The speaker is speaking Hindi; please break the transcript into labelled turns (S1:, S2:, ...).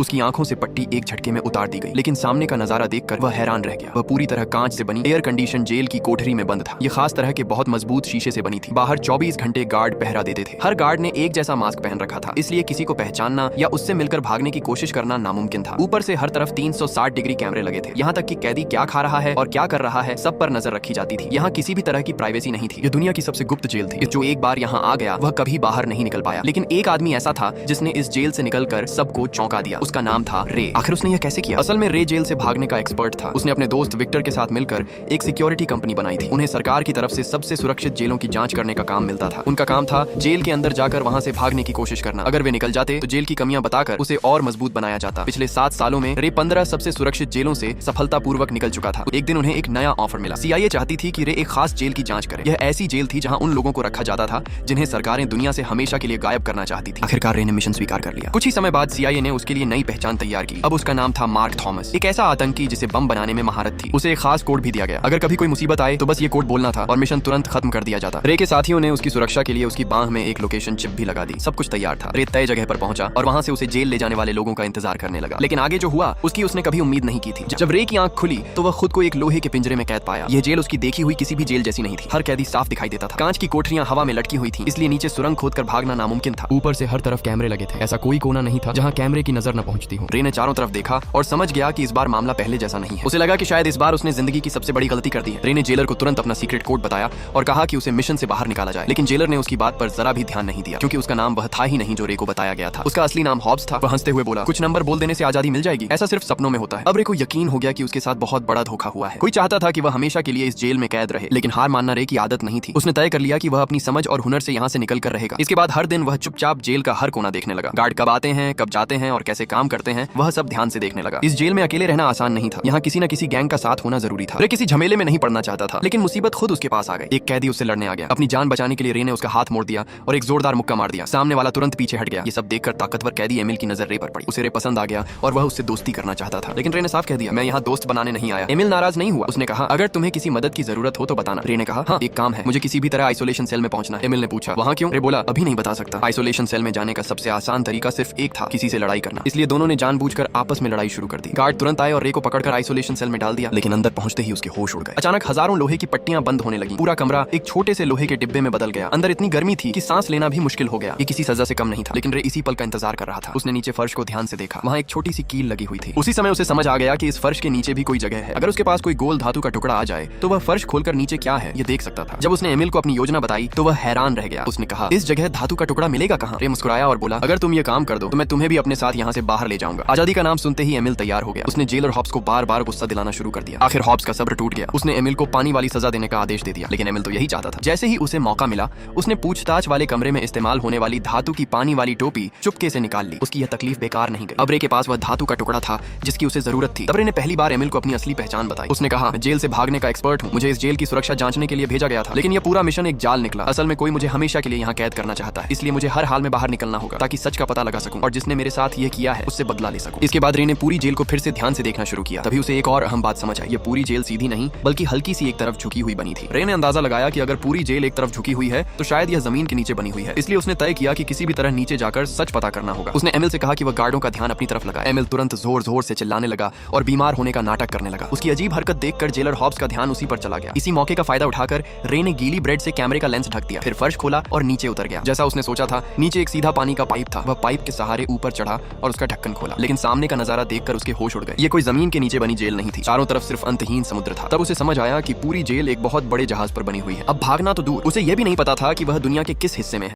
S1: उसकी आंखों से पट्टी एक झटके में उतार दी गई, लेकिन सामने का नजारा देखकर वह हैरान रह गया। वह पूरी तरह कांच से बनी एयर कंडीशन जेल की कोठरी में बंद था। ये खास तरह के बहुत मजबूत शीशे से बनी थी। बाहर 24 घंटे गार्ड पहरा देते थे। हर गार्ड ने एक जैसा मास्क पहन रखा था, इसलिए किसी को पहचानना या उससे मिलकर भागने की कोशिश करना नामुमकिन था। ऊपर से हर तरफ 360 डिग्री कैमरे लगे थे। यहाँ तक कि कैदी क्या खा रहा है और क्या कर रहा है सब पर नजर रखी जाती थी। यहाँ किसी भी तरह की प्राइवेसी नहीं थी। ये दुनिया की सबसे गुप्त जेल थी। जो एक बार यहाँ आ गया वह कभी बाहर नहीं निकल पाया। लेकिन एक आदमी ऐसा था जिसने इस जेल से निकलकर सबको चौंका दिया। उसका नाम था रे। आखिर उसने यह कैसे किया? असल में रे जेल से भागने का एक्सपर्ट था। उसने अपने दोस्त विक्टर के साथ मिलकर एक सिक्योरिटी कंपनी बनाई थी। उन्हें सरकार की तरफ से सबसे सुरक्षित जेलों की जांच करने का काम मिलता था। उनका काम था जेल के अंदर जाकर वहां से भागने की कोशिश करना। अगर वे निकल जाते तो जेल की कमियां बताकर उसे और मजबूत बनाया जाता। पिछले 7 सालों में रे 15 सबसे सुरक्षित जेलों से सफलतापूर्वक निकल चुका था। एक दिन उन्हें एक नया ऑफर मिला। CIA चाहती थी कि रे एक खास जेल की जांच करे। यह ऐसी जेल थी जहां उन लोगों को रखा जाता था जिन्हें सरकारें दुनिया से हमेशा के लिए गायब करना चाहती थी। आखिरकार रे ने मिशन स्वीकार कर लिया। कुछ ही समय बाद CIA ने उसके लिए नई पहचान तैयार की। अब उसका नाम था मार्क थॉमस, एक ऐसा आतंकी जिसे बम बनाने में महारत थी। उसे एक खास कोड भी दिया गया। अगर कभी कोई मुसीबत आए तो बस ये कोड बोलना था और मिशन तुरंत खत्म कर दिया जाता। रे के साथियों ने उसकी सुरक्षा के लिए उसकी बांह में एक लोकेशन चिप भी लगा दी। सब कुछ तैयार था। रे तय जगह पर पहुंचा और वहां से उसे जेल ले जाने वाले लोगों का इंतजार करने लगा। लेकिन आगे जो हुआ उसकी उसने कभी उम्मीद नहीं की थी। जब रे की आंख खुली तो वह खुद को एक लोहे के पिंजरे में कैद पाया। यह जेल उसकी देखी हुई किसी भी जेल जैसी नहीं थी। हर कैदी साफ दिखाई देता था। कांच की कोठरियां हवा में लटकी हुई थी, इसलिए नीचे सुरंग खोदकर भागना नामुमकिन था। ऊपर से हर तरफ कैमरे लगे थे। ऐसा कोई कोना नहीं था जहां कैमरे की नजर न पहुंचती हो। रे ने चारों तरफ देखा और समझ गया कि इस बार मामला पहले जैसा नहीं है। उसे लगा कि शायद इस बार उसने जिंदगी की सबसे बड़ी गलती कर दी है। रे ने जेलर को तुरंत अपना सीक्रेट कोड बताया और कहा कि उसे मिशन से बाहर निकाला जाए। लेकिन जेलर ने उसकी बात पर जरा भी ध्यान नहीं दिया, क्योंकि उसका नाम वह था ही नहीं जो रे को बताया गया था। उसका असली नाम हॉब्स था। वह हंसते हुए बोला, कुछ नंबर बोल देने से आजादी मिल जाएगी, ऐसा सिर्फ सपनों में होता है। अब रे को यकीन हो गया कि उसके साथ बहुत बड़ा धोखा हुआ है। कोई चाहता था कि वह हमेशा के लिए इस जेल में कैद रहे, लेकिन हार मानना रे की आदत नहीं थी। उसने तय कर लिया कि वह अपनी समझ और हुनर से यहाँ से निकल कर रहेगा। इसके बाद हर दिन वह चुपचाप जेल का हर कोना देखने लगा। गार्ड कब आते हैं, कब जाते हैं और कैसे काम करते हैं, वह सब ध्यान से देखने लगा। इस जेल में अकेले रहना आसान नहीं था। यहाँ किसी न किसी गैंग का साथ होना जरूरी था। रे किसी झमेले में नहीं पड़ना चाहता था, लेकिन मुसीबत खुद उसके पास आ गई। एक कैदी उससे लड़ने आ गया। अपनी जान बचाने के लिए रे ने उसका हाथ मोड़ दिया और एक जोरदार मुक्का मार दिया। सामने वाला तुरंत पीछे हट गया। ये सब देखकर ताकतवर कैदी एमिल की नजर रे पर पड़ी। उसे रे पसंद आ गया और वह उससे दोस्ती करना चाहता था, लेकिन रे ने साफ कह दिया, मैं यहाँ दोस्त बनाने नहीं आया। एमिल नाराज नहीं हुआ। उसने कहा, अगर तुम्हें किसी मदद की जरूरत हो तो बताना। रे ने कहा, हाँ एक काम है, मुझे किसी भी तरह आइसोलेशन सेल में पहुंचना है। एमिल ने पूछा, वहाँ क्यों? रे बोला, अभी नहीं बता सकता। आइसोलेशन सेल में जाने का सबसे आसान तरीका सिर्फ एक था, किसी से लड़ाई करना। इसलिए दोनों ने जानबूझकर आपस में लड़ाई शुरू कर दी। गार्ड तुरंत आए और रे को पकड़कर आइसोलेशन सेल में डाल दिया, लेकिन अंदर पहुंचते ही उसके होश उड़ गए। अचानक हजारों लोहे की पट्टियां बंद होने लगी। पूरा कमरा एक छोटे से लोहे के डिब्बे में बदल गया। अंदर इतनी गर्मी थी कि सांस लेना भी मुश्किल हो गया। ये किसी सजा से कम नहीं था, लेकिन रे इसी पल का इंतजार कर रहा था। उसने नीचे फर्श को ध्यान से देखा। वहाँ एक छोटी सी कील लगी हुई थी। उसी समय उसे समझ आ गया कि इस फर्श के नीचे भी कोई जगह है। अगर उसके पास कोई गोल धातु का टुकड़ा आ जाए तो वह फर्श खोलकर नीचे क्या है ये देख सकता था। जब उसने एमिल को अपनी योजना बताई तो वह हैरान रह गया। उसने कहा, इस जगह धातु का टुकड़ा मिलेगा कहाँ? रे मुस्कुराया और बोला, अगर तुम ये काम कर दो तो मैं तुम्हें भी अपने साथ यहाँ से बाहर ले जाऊंगा। आजादी का नाम सुनते ही एमिल तैयार हो गया। उसने जेलर हॉब्स को बार बार गुस्सा दिलाना शुरू कर दिया। आखिर हॉब्स का सब्र टूट गया। उसने एमिल को पानी वाली सजा देने का आदेश दे दिया, लेकिन एमिल तो यही चाहता था। जैसे ही उसे मौका मिला उसने पूछताछ वाले कमरे में इस्तेमाल होने वाली धातु की पानी वाली टोपी चुपके से निकाल ली। उसकी यह तकलीफ बेकार नहीं गई। अब रे के पास वह धातु का टुकड़ा था जिसकी उसे जरूरत थी। तब रे ने पहली बार एमिल को अपनी असली पहचान बताई। उसने कहा, मैं जेल से भागने का एक्सपर्ट हूँ। मुझे इस जेल की सुरक्षा जांचने के लिए भेजा गया था, लेकिन यह पूरा मिशन एक जाल निकला। असल में कोई मुझे हमेशा के लिए यहाँ कैद करना चाहता है, इसलिए मुझे हर हाल में बाहर निकलना होगा ताकि सच का पता लगा सकूं और जिसने मेरे साथ ये किया है उससे बदला ले सकूं। इसके बाद रे ने पूरी जेल को फिर से ध्यान से देखना शुरू किया। तभी उसे एक और अहम बात समझ आई। ये पूरी जेल सीधी नहीं बल्कि हल्की सी एक तरफ झुकी हुई बनी थी। रे ने अंदाजा लगाया कि अगर पूरी जेल एक तरफ झुकी हुई है तो शायद यह जमीन के नीचे बनी हुई है। इसलिए उसने तय किया कि किसी भी तरह नीचे जाकर सच पता करना होगा। उसने एमिल से कहा कि वह गार्डों का ध्यान अपनी तरफ लगाए। एमिल तुरंत जोर जोर से चिल्लाने लगा और बीमार होने का नाटक करने लगा। उसकी अजीब हरकत देखकर जेलर हॉब्स का ध्यान उसी पर चला गया। इसी मौके का फायदा उठाकर रे ने गीली ब्रेड से कैमरे का लेंस ढक दिया, फिर फर्श खोला और नीचे उतर गया। जैसा उसने सोचा था, नीचे एक सीधा पानी का पाइप था। वह पाइप के सहारे ऊपर चढ़ा और उसका ढक्कन खोला, लेकिन सामने का नजारा देखकर उसके होश उड़ गए। ये कोई जमीन के नीचे बनी जेल नहीं थी। चारों तरफ सिर्फ अंतहीन समुद्र था। तब उसे समझ आया कि पूरी जेल एक बहुत बड़े जहाज पर बनी हुई है। अब भागना तो दूर, उसे यह भी नहीं पता था कि वह दुनिया के किस हिस्से में है।